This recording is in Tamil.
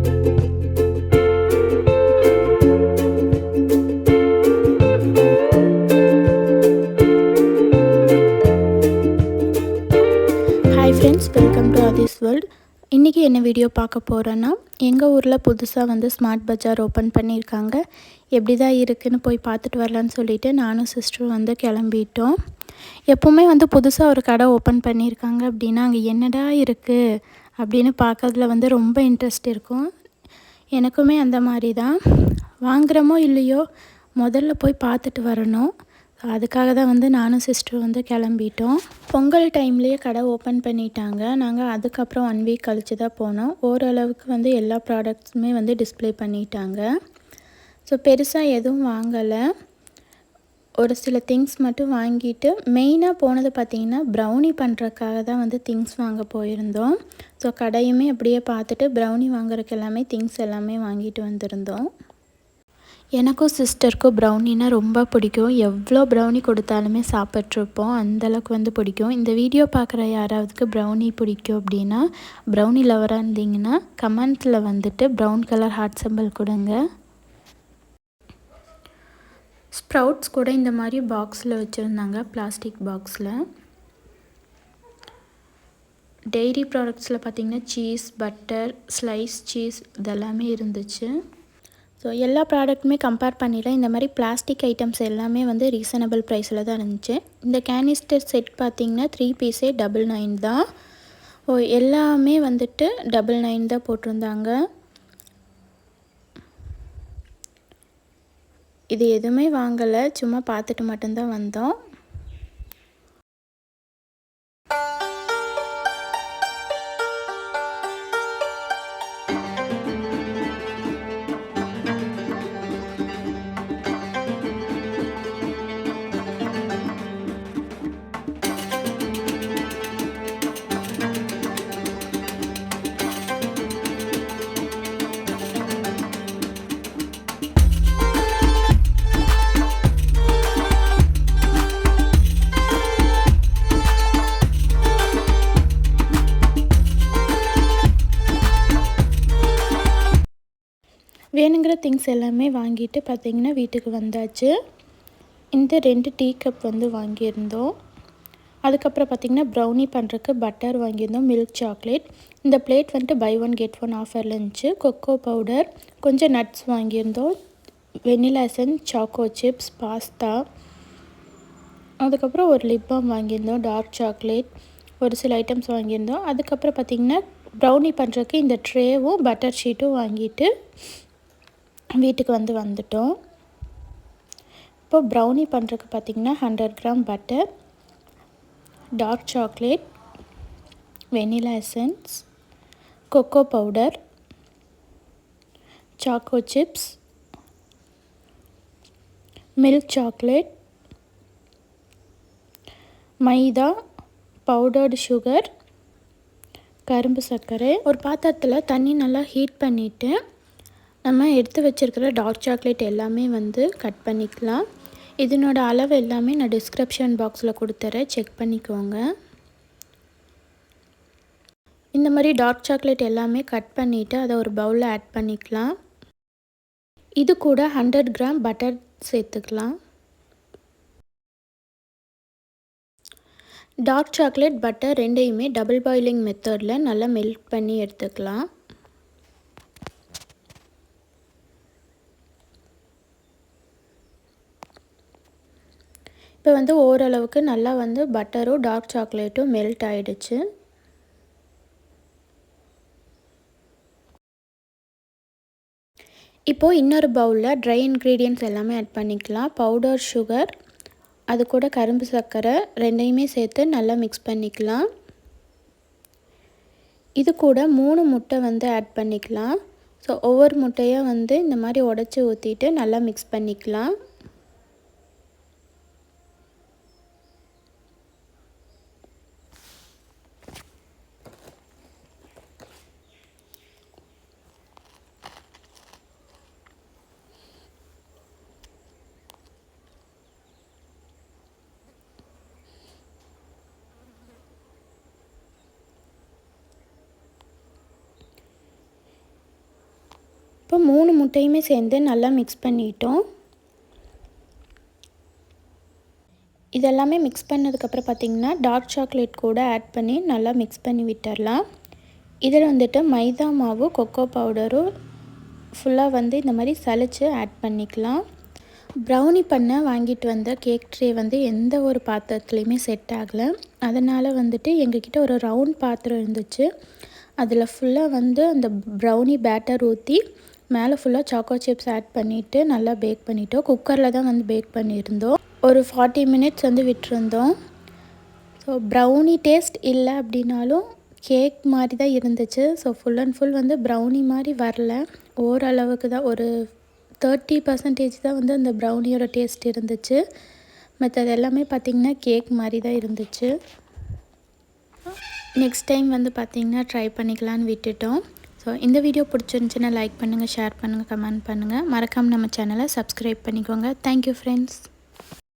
Hi friends, welcome to Aadhi's world. இன்றைக்கி என்ன வீடியோ பார்க்க போகிறேன்னா, எங்கள் ஊரில் புதுசாக வந்து ஸ்மார்ட் பஜார் ஓப்பன் பண்ணியிருக்காங்க. எப்படி தான் இருக்குதுன்னு போய் பார்த்துட்டு வரலான்னு சொல்லிவிட்டு நானும் சிஸ்டரும் வந்து கிளம்பிட்டோம். எப்போவுமே வந்து புதுசாக ஒரு கடை ஓப்பன் பண்ணியிருக்காங்க அப்படின்னா அங்கே என்னடா இருக்குது அப்படின்னு பார்க்கறதுல வந்து ரொம்ப இன்ட்ரெஸ்ட் இருக்கும். எனக்குமே அந்த மாதிரி தான். வாங்குகிறோமோ இல்லையோ முதல்ல போய் பார்த்துட்டு வரணும். அதுக்காக தான் வந்து நானும் சிஸ்டரும் வந்து கிளம்பிட்டோம். பொங்கல் டைம்லேயே கடை ஓப்பன் பண்ணிட்டாங்க. நாங்கள் அதுக்கப்புறம் 1 வீக் கழித்து தான் போனோம். ஓரளவுக்கு வந்து எல்லா ப்ராடக்ட்ஸுமே வந்து டிஸ்ப்ளே பண்ணிட்டாங்க. ஸோ பெருசாக எதுவும் வாங்கலை. ஒரு சில திங்ஸ் மட்டும் வாங்கிட்டு மெயினாக போனது பார்த்திங்கன்னா ப்ரௌனி பண்ணுறதுக்காக தான் வந்து திங்ஸ் வாங்க போயிருந்தோம். ஸோ கடையுமே அப்படியே பார்த்துட்டு ப்ரௌனி வாங்குறதுக்கு எல்லாமே திங்ஸ் எல்லாமே வாங்கிட்டு வந்திருந்தோம். எனக்கும் சிஸ்டருக்கும் ப்ரௌனினா ரொம்ப பிடிக்கும். எவ்வளோ ப்ரௌனி கொடுத்தாலுமே சாப்பிட்ருப்போம். அந்தளவுக்கு வந்து பிடிக்கும். இந்த வீடியோ பார்க்குற யாராவதுக்கு ப்ரௌனி பிடிக்கும் அப்படின்னா, ப்ரௌனி லவராக இருந்தீங்கன்னா கமெண்ட்ஸில் வந்துட்டு ப்ரௌன் கலர் ஹார்ட் சிம்பிள் கொடுங்க. ஸ்ப்ரவுட்ஸ் கூட இந்த மாதிரி பாக்ஸில் வச்சுருந்தாங்க, பிளாஸ்டிக் பாக்ஸில். டெய்ரி ப்ராடக்ட்ஸில் பார்த்திங்கன்னா சீஸ், பட்டர், ஸ்லைஸ் சீஸ் இதெல்லாமே இருந்துச்சு. ஸோ எல்லா ப்ராடக்ட்டுமே கம்பேர் பண்ணிடலாம். இந்த மாதிரி பிளாஸ்டிக் ஐட்டம்ஸ் எல்லாமே வந்து ரீசனபிள் ப்ரைஸில் தான் இருந்துச்சு. இந்த கேனிஸ்டர் செட் பார்த்திங்கன்னா 3 பீஸே 999 தான். எல்லாமே வந்துட்டு 99 தான் போட்டிருந்தாங்க. இது எதுவுமே வாங்கலை, சும்மா பார்த்துட்டு மட்டும்தான் வந்தோம். வேணுங்கிற திங்ஸ் எல்லாமே வாங்கிட்டு பார்த்திங்கன்னா வீட்டுக்கு வந்தாச்சு. இந்த 2 டீ கப் வந்து வாங்கியிருந்தோம். அதுக்கப்புறம் பார்த்திங்கன்னா ப்ரௌனி பண்ணுறதுக்கு பட்டர் வாங்கியிருந்தோம், மில்க் சாக்லேட். இந்த பிளேட் வந்துட்டு பை 1 கெட் 1 ஆஃபரில் இருந்துச்சு. கொக்கோ பவுடர், கொஞ்சம் நட்ஸ் வாங்கியிருந்தோம், vanilla essence, choco chips, pasta. அதுக்கப்புறம் ஒரு லிப் பாம் வாங்கியிருந்தோம், டார்க் சாக்லேட், ஒரு சில ஐட்டம்ஸ் வாங்கியிருந்தோம். அதுக்கப்புறம் பார்த்திங்கன்னா ப்ரௌனி பண்ணுறதுக்கு இந்த ட்ரேவும் பட்டர் ஷீட்டும் வாங்கிட்டு வீட்டுக்கு வந்துட்டோம். இப்போ ப்ரௌனி பண்ணுறதுக்கு பார்த்திங்கன்னா 100 gram butter, dark chocolate, vanilla essence, cocoa powder, choco chips, milk chocolate, maida, powdered sugar, கரும்பு சர்க்கரை. ஒரு பாத்திரத்தில் தண்ணி நல்லா ஹீட் பண்ணிவிட்டு நம்ம எடுத்து வச்சுருக்கிற டார்க் சாக்லேட் எல்லாமே வந்து கட் பண்ணிக்கலாம். இதனோட அளவு எல்லாமே நான் டிஸ்கிரிப்ஷன் பாக்ஸில் கொடுத்துறேன், செக் பண்ணிக்கோங்க. இந்த மாதிரி டார்க் சாக்லேட் எல்லாமே கட் பண்ணிவிட்டு அதை ஒரு பவுலில் ஆட் பண்ணிக்கலாம். இது கூட 100 கிராம் பட்டர் சேர்த்துக்கலாம். டார்க் சாக்லேட், பட்டர் ரெண்டையுமே டபுள் பாயிலிங் மெத்தடில் நல்லா மெல்ட் பண்ணி எடுத்துக்கலாம். இப்போ வந்து ஓரளவுக்கு நல்லா வந்து பட்டரும் டார்க் சாக்லேட்டும் மெல்ட் ஆகிடுச்சு. இப்போது இன்னொரு பவுலில் ட்ரை இன்க்ரீடியன்ட்ஸ் எல்லாமே ஆட் பண்ணிக்கலாம். பவுடர் சுகர், அது கூட கரும்பு சர்க்கரை ரெண்டையுமே சேர்த்து நல்லா மிக்ஸ் பண்ணிக்கலாம். இது கூட 3 முட்டை வந்து ஆட் பண்ணிக்கலாம். ஸோ ஒவ்வொரு முட்டையாக வந்து இந்த மாதிரி உடச்சி ஊற்றிட்டு நல்லா மிக்ஸ் பண்ணிக்கலாம். இப்போ 3 முட்டையுமே சேர்ந்து நல்லா மிக்ஸ் பண்ணிட்டோம். இதெல்லாமே மிக்ஸ் பண்ணதுக்கப்புறம் பார்த்திங்கன்னா டார்க் சாக்லேட் கூட ஆட் பண்ணி நல்லா மிக்ஸ் பண்ணி விட்டுடலாம். இதில் வந்துட்டு மைதா மாவு, கொக்கோ பவுடரும் ஃபுல்லாக வந்து இந்த மாதிரி சலிச்சு ஆட் பண்ணிக்கலாம். ப்ரௌனி பண்ண வாங்கிட்டு வந்த கேக் ட்ரே வந்து எந்த ஒரு பாத்திரத்துலேயுமே செட் ஆகலை. அதனால் வந்துட்டு எங்ககிட்ட ஒரு ரவுண்ட் பாத்திரம் இருந்துச்சு. அதில் ஃபுல்லாக வந்து அந்த ப்ரௌனி பேட்டர் ஊற்றி மேலே ஃபுல்லாக சாக்கோ சிப்ஸ் ஆட் பண்ணிவிட்டு நல்லா பேக் பண்ணிட்டோம். குக்கரில் தான் வந்து பேக் பண்ணியிருந்தோம். ஒரு 40 மினிட்ஸ் வந்து விட்டுருந்தோம். ஸோ ப்ரௌனி டேஸ்ட் இல்லை அப்படின்னாலும் கேக் மாதிரி தான் இருந்துச்சு. ஸோ ஃபுல் அண்ட் ஃபுல் வந்து ப்ரௌனி மாதிரி வரல. ஓரளவுக்கு தான், ஒரு 30% தான் வந்து அந்த ப்ரௌனியோட டேஸ்ட் இருந்துச்சு. மற்றது எல்லாமே பார்த்திங்கன்னா கேக் மாதிரி தான் இருந்துச்சு. நெக்ஸ்ட் டைம் வந்து பார்த்திங்கன்னா ட்ரை பண்ணிக்கலான்னு விட்டுட்டோம். ஸோ இந்த வீடியோ பிடிச்சிருந்துச்சுன்னா லைக் பண்ணுங்கள், ஷேர் பண்ணுங்கள், கமெண்ட் பண்ணுங்கள். மறக்காமல் நம்ம சேனலை சப்ஸ்கிரைப் பண்ணிக்கோங்க. Thank you friends.